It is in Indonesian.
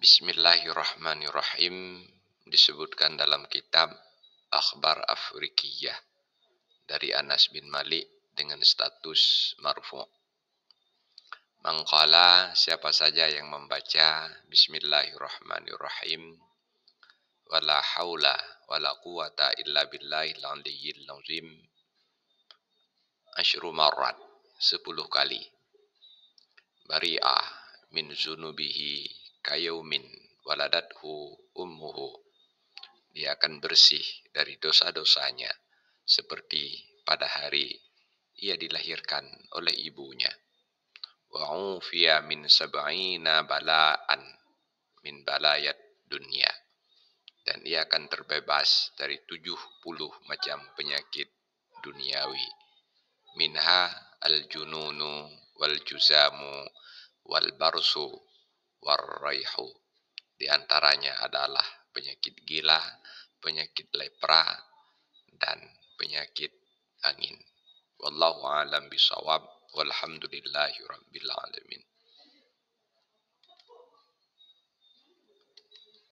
Bismillahirrahmanirrahim. Disebutkan dalam kitab Akhbar Afrikiyah dari Anas bin Malik dengan status marfu'. Mangqala, siapa saja yang membaca Bismillahirrahmanirrahim, wala haula wala quwata illa billahil aliyyil azim, asyru marrat, 10 kali. Bari'ah min zunubihi kayaumin waladathu ummuhu. Dia akan bersih dari dosa-dosanya seperti pada hari ia dilahirkan oleh ibunya. Wa'ufiya min sab'ina bala'an min balayat dunia. Dan ia akan terbebas dari 70 macam penyakit duniawi. Minha al-jununu wal-juzamu wal-barsu wal-raihu. Di antaranya adalah penyakit gila, penyakit lepra, dan penyakit angin. Wallahu a'lam bishawab. Walhamdulillahi rabbil alamin.